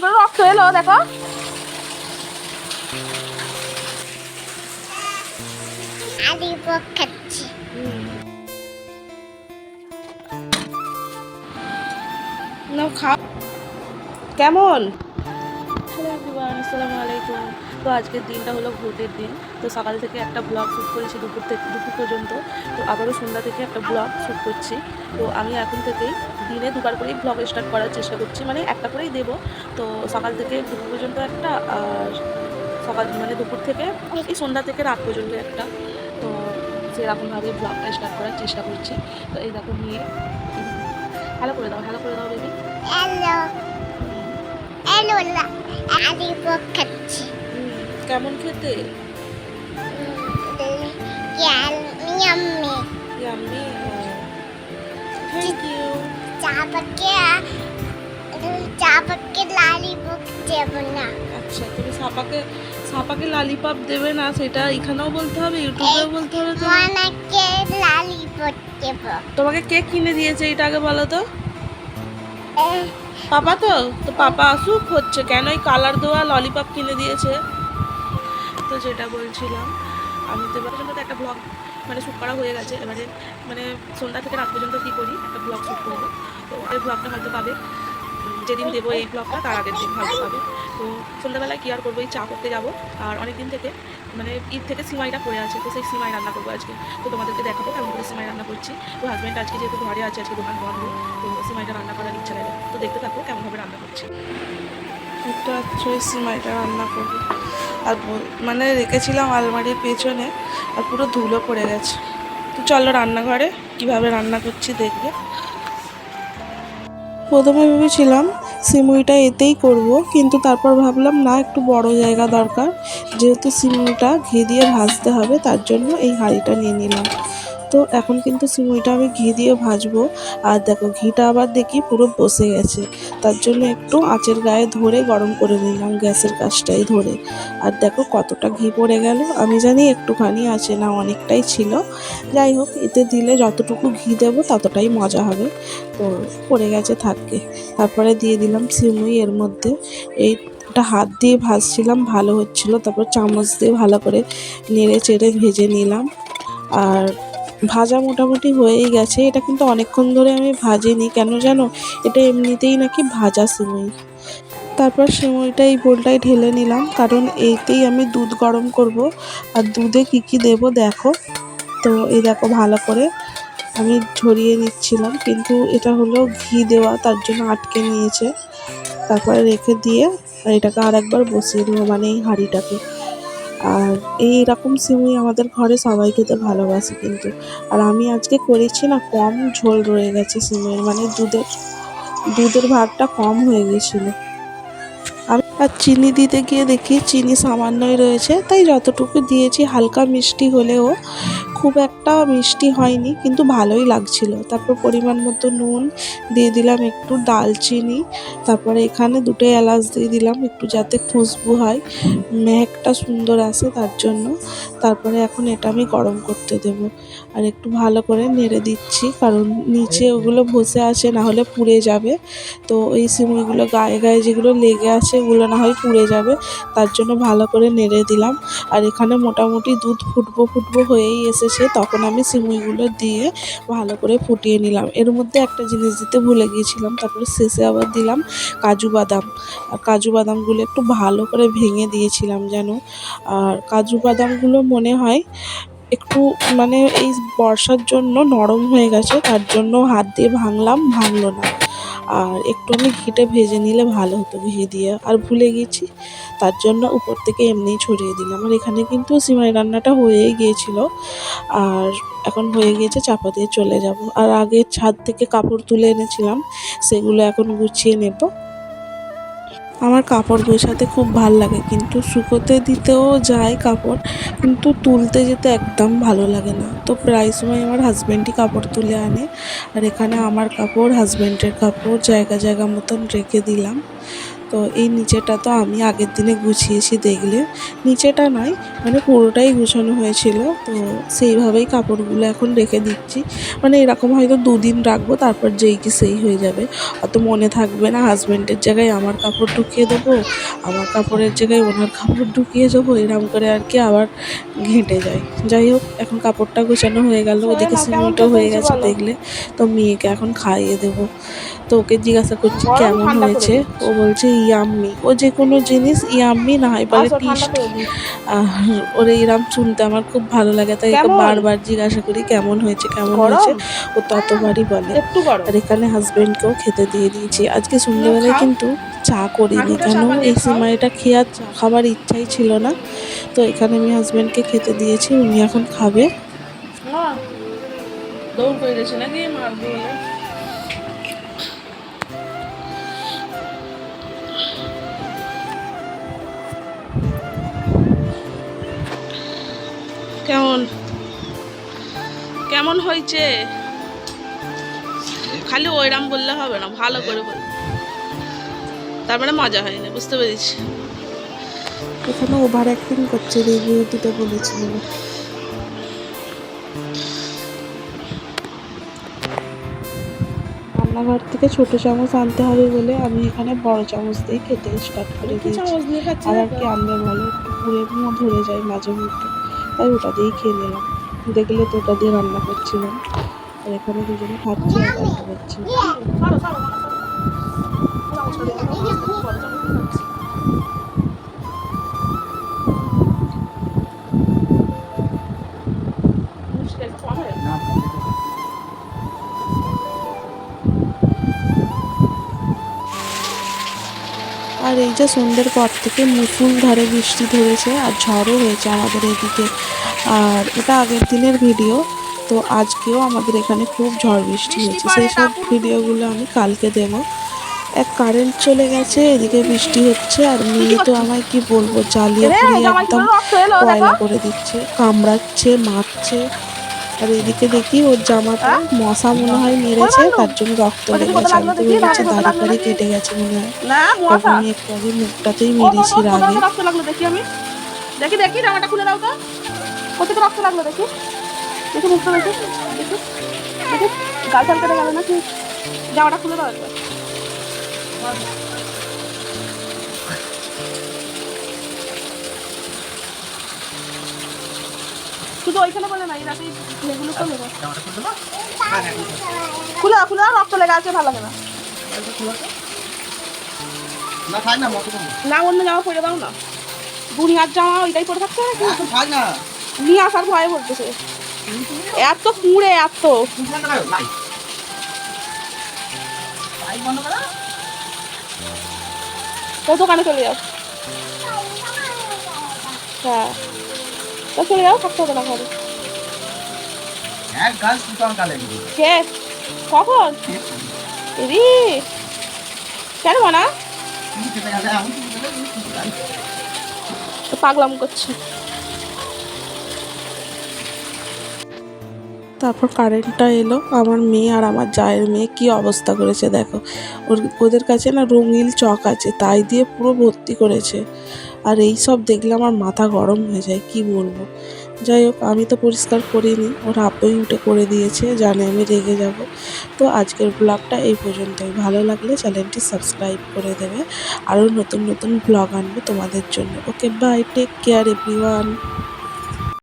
করে রক্ত এলো দেখো। খাচ্ছি। না খাও। কেমন? হ্যালো এভরিওয়ান, আসসালামু আলাইকুম। তো আজকের দিনটা হলো ভোটের দিন। তো সকাল থেকে একটা ব্লগ শ্যুট করেছি দুপুর পর্যন্ত। তো আবারও সন্ধ্যা থেকে একটা ব্লগ শ্যুট করছি। তো আমি এখন থেকেই দিনে দুবার করেই ব্লগ স্টার্ট করার চেষ্টা করছি, মানে একটা করেই দেবো। তো সকাল থেকে দুপুর পর্যন্ত একটা, আর সকাল মানে দুপুর থেকে এই সন্ধ্যা থেকে রাত পর্যন্ত একটা। তো সেরকমভাবে ব্লগটা স্টার্ট করার চেষ্টা করছি। তো এই দেখো নিয়ে হ্যালো করে দাও, হ্যালো করে দাও বেবি। হ্যালো হ্যালো ললিপপ খাচ্ছি। কেমন খেতে? ইয়াম্মি। ইয়াম্মি। Thank you. চাপাকে ললিপপ দেব না। আচ্ছা, তুমি সাপাকে ললিপপ দেবে না, সেটা এখানেও বলতে হবে, ইউটিউবেও বলতে হবে তো? মামাকে ললিপপ দেব। তোমাকে কে কিনে দিয়েছে এটা আগে বলো তো? পাপা তো পাপা আসুক, হচ্ছে কেন এই কালার দেওয়া ললিপপ কিনে দিয়েছে। তো যেটা বলছিলাম, আমি তো এবার পর্যন্ত একটা ব্লগ মানে শ্যুট করা হয়ে গেছে। এবারে মানে সন্ধ্যা থেকে রাত পর্যন্ত কী করি একটা ব্লগ শ্যুট করবো। তো এই ব্লগটা হয়তো পাবে যেদিন দেবো এই ব্লগটা, তার আগের দিন হয়তো পাবে। তো সন্ধ্যাবেলায় কী আর করবো, এই চা করতে যাবো। আর অনেক দিন থেকে মানে ঈদ থেকে সিমাইটা পড়ে আছে, তো সেই সিমাই রান্না করবো আজকে। তো তোমাদেরকে দেখাবো কেমন করে সিমাই রান্না করছি। তো হাজব্যান্ড আজকে যেহেতু ঘরে আছে, আজকে দোকান বন্ধ, তো সিমাইটা রান্না করার ইচ্ছা নেবে। তো দেখতে থাকবো কেমনভাবে রান্না করছি। একটু আচ্ছই সিমাইটা রান্না করবো। আর মানে রেখেছিলাম আলমারির পেছনে, আর পুরো ধুলো পড়ে গেছে। তো চলো রান্নাঘরে কীভাবে রান্না করছি দেখবে। প্রথমে ভেবেছিলাম সিমুইটা এতেই করব, কিন্তু তারপর ভাবলাম না, একটু বড় জায়গা দরকার, যেহেতু সিমুইটা ঘি দিয়ে ভাজতে হবে, তার জন্য এই হাঁড়িটা নিয়ে নিলাম। তো এখন কিন্তু সিমুইটা আমি ঘি দিয়ে ভাজবো। আর দেখো ঘিটা আবার দেখি পুরো বসে গেছে, তার জন্য একটু আঁচের গায়ে ধরে গরম করে নিলাম, গ্যাসের কাছটাই ধরে। আর দেখো কতটা ঘি পড়ে গেল, আমি জানি একটুখানি আছে না, অনেকটাই ছিল। যাই হোক, এতে দিলে যতটুকু ঘি দেবো ততটাই মজা হবে। তো পড়ে গেছে থাকবে। তারপরে দিয়ে দিলাম সিমুই এর মধ্যে। এইটা হাত দিয়ে ভাজছিলাম, ভালো হচ্ছিল, তারপর চামচ দিয়ে ভালো করে নেড়ে চেড়ে ভেজে নিলাম। আর ভাজা মোটামুটি হয়েই গেছে। এটা কিন্তু অনেকক্ষণ ধরে আমি ভাজিনি, কেন জানো, এটা এমনিতেই নাকি ভাজা সিমুই। তারপর সিমুইটা এই বোলটায় ঢেলে নিলাম, কারণ এইতেই আমি দুধ গরম করব। আর দুধে কী কী দেবো দেখো। তো এই দেখো ভালো করে আমি ঝরিয়ে নিচ্ছিলাম, কিন্তু এটা হলো ঘি দেওয়া, তার জন্য আটকে নিয়েছে। তারপরে রেখে দিয়ে এটাকে আর একবার বসিয়ে দেবো, মানে এই হাঁড়িটাকে। আর এইরকম সিমুই আমাদের ঘরে সবাই খেতে ভালোবাসে কিন্তু। আর আমি আজকে করেছি না, কম ঝোল রয়ে গেছে সিমুইয়ের, মানে দুধের ভাগটা কম হয়ে গেছিলো। আর চিনি দিতে গিয়ে দেখি চিনি সামান্যই রয়েছে, তাই যতটুকু দিয়েছি, হালকা মিষ্টি হলেও খুব একটা মিষ্টি হয়নি, কিন্তু ভালোই লাগছিল। তারপর পরিমাণ মতো নুন দিয়ে দিলাম, একটু দালচিনি, তারপরে এখানে 2টো এলাচ দিয়ে দিলাম, একটু যাতে খুশবু হয়, মেহকটা সুন্দর আসে তার জন্য। তারপরে এখন এটা আমি গরম করতে দেব। আর একটু ভালো করে নেড়ে দিচ্ছি, কারণ নিচে ওগুলো বসে আছে, না হলে পুড়ে যাবে। তো এই সিমুইগুলো গায়ে গায়ে যেগুলো লেগে আছে, ওগুলো না হয় পুড়ে যাবে, তার জন্য ভালো করে নেড়ে দিলাম। আর এখানে মোটামুটি দুধ ফুটবো হয়েই এসেছে, তখন আমি সিমুইগুলো দিয়ে ভালো করে ফুটিয়ে নিলাম। এর মধ্যে একটা জিনিস দিতে ভুলে গিয়েছিলাম, তারপরে শেষে আবার দিলাম কাজু বাদাম। আর কাজু বাদামগুলো একটু ভালো করে ভেঙে দিয়েছিলাম যেন। আর কাজু বাদামগুলো মনে হয় একটু মানে এই বর্ষার জন্য নরম হয়ে গেছে, তার জন্য হাত দিয়ে ভাঙলাম, ভাঙলো না। আর একটু আমি ঘিটা ভেজে নিলে ভালো হতো, ঘি দিয়ে, আর ভুলে গেছি, তার জন্য উপর থেকে এমনিই ছড়িয়ে দিলাম। আর এখানে কিন্তু সিমাই রান্নাটা হয়েই গিয়েছিল, আর এখন হয়ে গিয়েছে, চাপা দিয়ে চলে যাব। আর আগে ছাদ থেকে কাপড় তুলে এনেছিলাম, সেগুলো এখন গুছিয়ে নেব। আমার কাপড় গোছাতে খুব ভাল লাগে, কিন্তু শুকোতে দিতেও যায় কাপড়, কিন্তু তুলতে যেতে একদম ভালো লাগে না। তো প্রায় সময় আমার হাজব্যান্ডই কাপড় তুলে আনে। আর এখানে আমার কাপড়, হাজব্যান্ডের কাপড় জায়গা জায়গা মতন রেখে দিলাম। তো এই নিচেটা তো আমি আগের দিনে গুছিয়েছি দেখলে, নিচেটা নয় মানে পুরোটাই গুছানো হয়েছিল। তো সেইভাবেই কাপড়গুলো এখন রেখে দিচ্ছি, মানে এরকম হয়তো 2 দিন রাখবো, তারপর যেই কি সেই হয়ে যাবে। অত মনে থাকবে না, হাজব্যান্ডের জায়গায় আমার কাপড় ঢুকিয়ে দেবো, আমার কাপড়ের জায়গায় ওনার কাপড় ঢুকিয়ে যাবো, এরকম করে আর কি আবার ঘেঁটে যায়। যাই হোক, এখন কাপড়টা গোছানো হয়ে গেল, ওদিকে সিমেন্টও হয়ে গেছে দেখলে। তো মেয়েকে এখন খাইয়ে দেবো। তো ওকে জিজ্ঞাসা করছি কেমন হয়েছে, ও বলছে ইয়াম্মি। ও যে কোনো জিনিস ইয়াম্মি না হয় বলে টেস্ট। আর ওর এইরকম শুনতে আমার খুব ভালো লাগে, তাই ওকে বারবার জিজ্ঞাসা করি কেমন হয়েছে কেমন হয়েছে, ও ততবারই বলে। আর এখানে হাজবেন্ডকেও খেতে দিয়ে দিয়েছি। আজকে সন্ধ্যেবেলায় কিন্তু চা করিনি, কেন এই সিমাইটা খেয়ে আর চা খাবার ইচ্ছাই ছিল না। তো এখানে আমি হাজবেন্ডকে খেতে দিয়েছি, উনি এখন খাবে। দৌড় করে গেছে নাকি মারবো বলে। কেমন কেমন হয়েছে? খালি ওইরাম বললে হবে না, ভালো করে বল, তার মানে মজা হয়নি, বুঝতে পেরেছি। এখানে ওভার অ্যাক্টিং করছে, রিভিউ দিতে বলেছিল। রান্নাঘর থেকে ছোট চামচ আনতে হবে বলে আমি এখানে বড় চামচ দিয়ে খেতে স্টার্ট করে দিয়েছি। আর আর কি আনবে বলে, পুরে মুখ ধরে যায় মাঝে মধ্যে, তাই ওটা দিয়েই খেয়ে নিলাম। দেখলে তো ওটা দিয়ে রান্না করছিলাম, আর এখানে দুজনে খাচ্ছি আর গল্প করছি। আর এই যে সন্ধ্যের পর থেকে মুষলধারে বৃষ্টি ধরেছে আর ঝড়ও হয়েছে আমাদের এদিকে। আর এটা আগের দিনের ভিডিও, তো আজকেও আমাদের এখানে খুব ঝড় বৃষ্টি হয়েছে, সেই সব ভিডিওগুলো আমি কালকে দেবো। এক কারেন্ট চলে গেছে, এদিকে বৃষ্টি হচ্ছে, আর মেয়ে তো আমায় কি বলবো, জ্বালিয়ে পুড়িয়ে একদম কয়লা করে দিচ্ছে, কামড়াচ্ছে মারছে। আর এদিকে দেখি ওর জামাটা মশা মনে হয় মেরেছে, তার জন্য রক্ত লেগে গেছে। আমি তো ভেবেছি দাড়ি কেটে গেছে মনে হয়, তখন আমি একটু আগে মুখটাতেই মেরেছি রাগে। রক্ত লাগলো দেখি, আমি দেখি দেখি জামাটা খুলে দাও তো, কোথেকে রক্ত লাগলো দেখি, দেখি মুখটা দেখি, দেখি দেখি গাল চাল কেটে গেল নাকি, জামাটা খুলে দাও একবার। শুধু ওইখানে বলে না, এই রাতে এগুলো তো নেবো, খুলে খুলে রক্ত লেগে আছে, ভালো লাগে না। না অন্য জামা পরে দাও না, দুনিয়ার জামা ওইটাই পরে থাকতে হবে না, নিয়ে আসার ভয়ে বলতেছে। এত কুঁড়ে এত, তো দোকানে চলে যাও। হ্যাঁ তো চলে যাও, থাকতে হবে না ঘরে। কে কখন রি কেন মানা পাগলাম করছে। তারপর কারেন্টটা এলো, আমার মেয়ে আর আমার জায়ের মেয়ে কি অবস্থা করেছে দেখো। ওদের কাছে না রঙিন চক আছে, তাই দিয়ে পুরো ভর্তি করেছে। আর এই সব দেখলে আমার মাথা গরম হয়ে যায়, কি বলবো। যাই হোক, আমি তো পরিষ্কার করিনি, ওর আব্বুই উঠে করে দিয়েছে, জানে আমি রেগে যাব। তো আজকের ব্লগটা এই পর্যন্তই। ভালো লাগলে চ্যানেলটি সাবস্ক্রাইব করে দেবে, আরও নতুন নতুন ব্লগ আনবো তোমাদের জন্য। Okay bye, take care everyone.